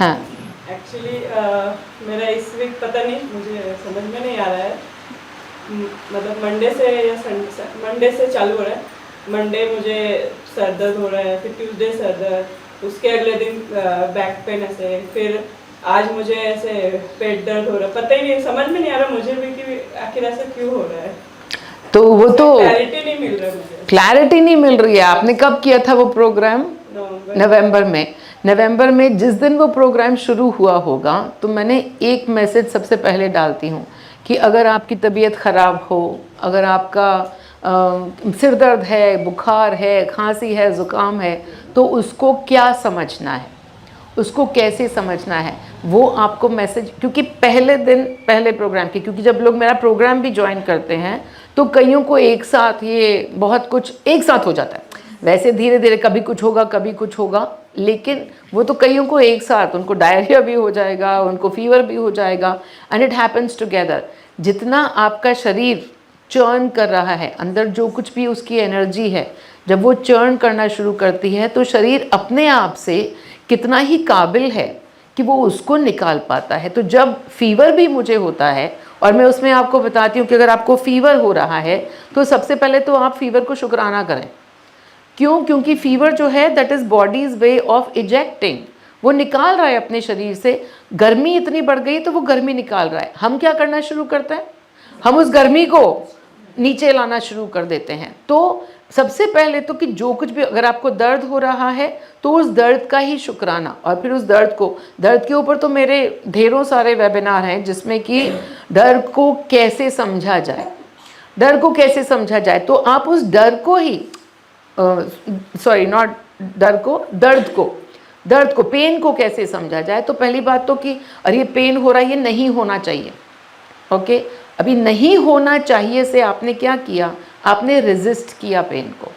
हाँ एक्चुअली मेरा इस वीक पता नहीं, मुझे समझ में नहीं आ रहा है। मतलब मंडे से या मंडे से चालू हो रहा है। मंडे मुझे सर दर्द हो रहा है, फिर ट्यूसडे सर दर्द, उसके अगले दिन बैक पेन ऐसे, फिर आज मुझे ऐसे पेट दर्द हो रहा है। पता ही नहीं, समझ में नहीं आ रहा मुझे भी कि आखिर ऐसा क्यों हो रहा है। तो वो तो क्लैरिटी नहीं मिल रहा मुझे। क्लैरिटी नहीं मिल रही है। आपने कब किया था वो प्रोग्राम? नवंबर में। नवंबर में जिस दिन वो प्रोग्राम शुरू हुआ होगा, तो मैंने एक मैसेज सबसे पहले डालती हूँ कि अगर आपकी तबीयत ख़राब हो, अगर आपका सिर दर्द है, बुखार है, खांसी है, ज़ुकाम है, तो उसको क्या समझना है, उसको कैसे समझना है, वो आपको मैसेज। क्योंकि पहले दिन पहले प्रोग्राम की, क्योंकि जब लोग मेरा प्रोग्राम भी ज्वाइन करते हैं तो कईयों को एक साथ ये बहुत कुछ एक साथ हो जाता है। वैसे धीरे धीरे कभी कुछ होगा कभी कुछ होगा, लेकिन वो तो कईयों को एक साथ, उनको डायरिया भी हो जाएगा, उनको फीवर भी हो जाएगा, एंड इट हैपन्स टुगेदर। जितना आपका शरीर चर्न कर रहा है, अंदर जो कुछ भी उसकी एनर्जी है, जब वो चर्न करना शुरू करती है तो शरीर अपने आप से कितना ही काबिल है कि वो उसको निकाल पाता है। तो जब फीवर भी मुझे होता है, और मैं उसमें आपको बताती हूँ कि अगर आपको फीवर हो रहा है तो सबसे पहले तो आप फीवर को शुक्राना करें। क्यों? क्योंकि फीवर जो है that is bodies way of ejecting, वो निकाल रहा है अपने शरीर से। गर्मी इतनी बढ़ गई तो वो गर्मी निकाल रहा है। हम क्या करना शुरू करते हैं? हम उस गर्मी को नीचे लाना शुरू कर देते हैं। तो सबसे पहले तो कि जो कुछ भी, अगर आपको दर्द हो रहा है तो उस दर्द का ही शुक्राना, और फिर उस दर्द के ऊपर तो मेरे ढेरों सारे वेबिनार हैं जिसमें कि दर्द को कैसे समझा जाए, डर को कैसे समझा जाए। तो आप उस डर को ही सॉरी नॉट डर को, दर्द को पेन को कैसे समझा जाए। तो पहली बात तो कि अरे ये पेन हो रहा है, ये नहीं होना चाहिए। ओके, अभी नहीं होना चाहिए से आपने क्या किया? आपने रेजिस्ट किया पेन को।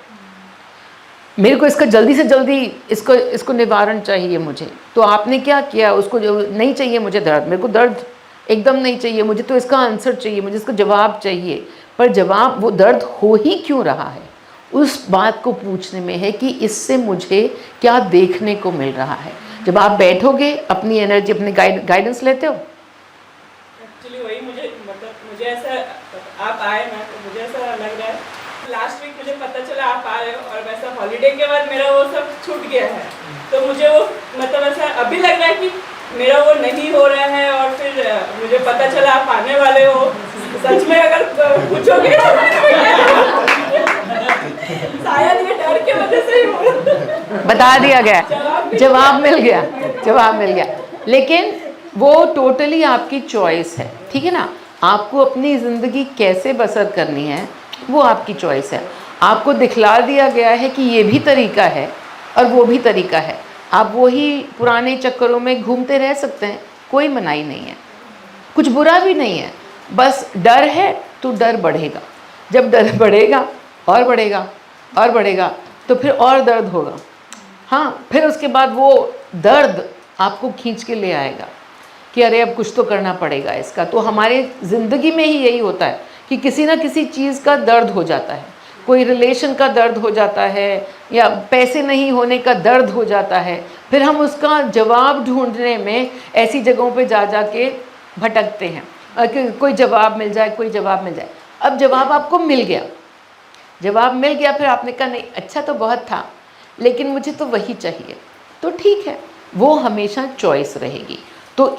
मेरे को इसका जल्दी से जल्दी इसको निवारण चाहिए मुझे, तो आपने क्या किया? उसको जो नहीं चाहिए मुझे दर्द, मेरे को दर्द एकदम नहीं चाहिए, मुझे तो इसका आंसर चाहिए, मुझे इसका जवाब चाहिए। पर जवाब, वो दर्द हो ही क्यों रहा है, उस बात को पूछने में है कि इससे मुझे क्या देखने को मिल रहा है। जब आप बैठोगे, अपनी एनर्जी, अपने गाइडेंस लेते हो। एक्चुअली वही मुझे ऐसा, आप आए ना तो मुझे ऐसा लग रहा है लास्ट वीक मुझे पता चला आप आ रहे हो, और वैसा हॉलीडे के बाद मेरा वो सब छूट गया है। तो मुझे वो ऐसा अभी लग रहा है कि मेरा वो नहीं हो रहा है, और फिर मुझे पता चला आप आने वाले हो। सच में अगर पूछोगे शायद ये डर के वजह से ही हो रहा। बता दिया गया, जवाब मिल गया। लेकिन वो टोटली आपकी चॉइस है, ठीक है ना। आपको अपनी ज़िंदगी कैसे बसर करनी है वो आपकी चॉइस है। आपको दिखला दिया गया है कि ये भी तरीका है और वो भी तरीका है। आप वही पुराने चक्करों में घूमते रह सकते हैं, कोई मनाही नहीं है, कुछ बुरा भी नहीं है। बस डर है तो डर बढ़ेगा। जब डर बढ़ेगा और बढ़ेगा और बढ़ेगा तो फिर और दर्द होगा। हाँ, फिर उसके बाद वो दर्द आपको खींच के ले आएगा कि अरे अब कुछ तो करना पड़ेगा इसका। तो हमारे ज़िंदगी में ही यही होता है कि किसी ना किसी चीज़ का दर्द हो जाता है, कोई रिलेशन का दर्द हो जाता है, या पैसे नहीं होने का दर्द हो जाता है। फिर हम उसका जवाब ढूंढने में ऐसी जगहों पे जा के भटकते हैं कि कोई जवाब मिल जाए, कोई जवाब मिल जाए। अब जवाब आपको मिल गया, फिर आपने कहा नहीं, अच्छा तो बहुत था लेकिन मुझे तो वही चाहिए, तो ठीक है, वो हमेशा चॉइस रहेगी। तो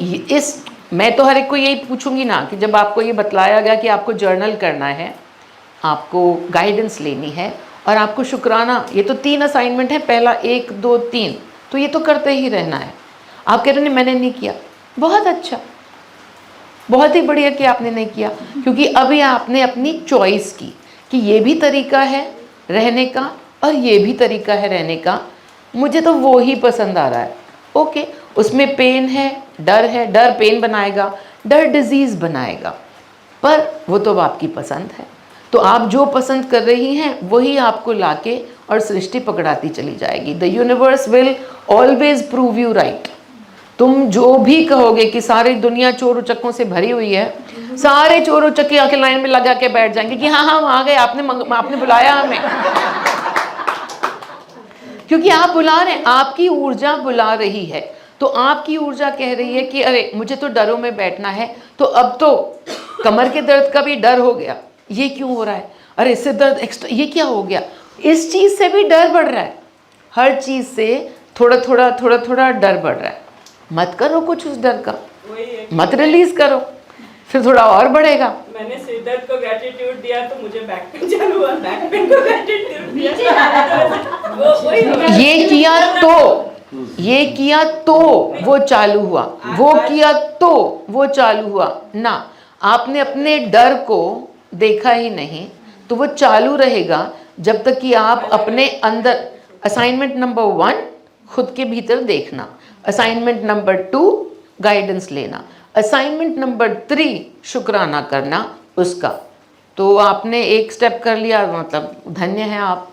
मैं तो हर एक को यही पूछूंगी ना कि जब आपको ये बतलाया गया कि आपको जर्नल करना है, आपको गाइडेंस लेनी है और आपको शुक्राना, ये तो 3 असाइनमेंट है, पहला 1 2 3, तो ये तो करते ही रहना है। आप कह रहे हैं मैंने नहीं किया, बहुत अच्छा, बहुत ही बढ़िया कि आपने नहीं किया, क्योंकि अभी आपने अपनी चॉइस की कि ये भी तरीका है रहने का और ये भी तरीका है रहने का, मुझे तो वो ही पसंद आ रहा है। ओके, उसमें पेन है, डर पेन बनाएगा, डर डिजीज़ बनाएगा, पर वो तो आपकी पसंद है। तो आप जो पसंद कर रही हैं वही आपको लाके और सृष्टि पकड़ाती चली जाएगी। The universe will always prove you right. तुम जो भी कहोगे कि सारी दुनिया चोर उचक्कों से भरी हुई है, सारे चोर उचक्के आके लाइन में लगा के बैठ जाएंगे कि हाँ हम आ गए, आपने बुलाया हमें। क्योंकि आप बुला रहे हैं, आपकी ऊर्जा बुला रही है। तो आपकी ऊर्जा कह रही है कि अरे मुझे तो डरों में बैठना है, तो अब तो कमर के दर्द का भी डर हो गया, ये क्यों हो रहा है, अरे सिर दर्द एक्स्ट्रा, ये क्या हो गया, इस चीज़ से भी डर बढ़ रहा है, हर चीज़ से थोड़ा थोड़ा डर बढ़ रहा है। मत करो कुछ उस डर का, वही है कि मत रिलीज करो, फिर थोड़ा और बढ़ेगा। मैंने सिर दर्द को ग्रेटिट्यूड दिया तो मुझे बैक पेन चालू हुआ, बैक पेन को ग्रेटिट्यूड दिया वो वही ये किया तो वो चालू हुआ, वो किया तो वो चालू हुआ ना। आपने अपने डर को देखा ही नहीं तो वो चालू रहेगा जब तक कि आप अपने अंदर। असाइनमेंट नंबर 1 खुद के भीतर देखना, असाइनमेंट नंबर 2 गाइडेंस लेना, असाइनमेंट नंबर 3 शुक्राना करना उसका। तो आपने एक स्टेप कर लिया, मतलब धन्य है आप।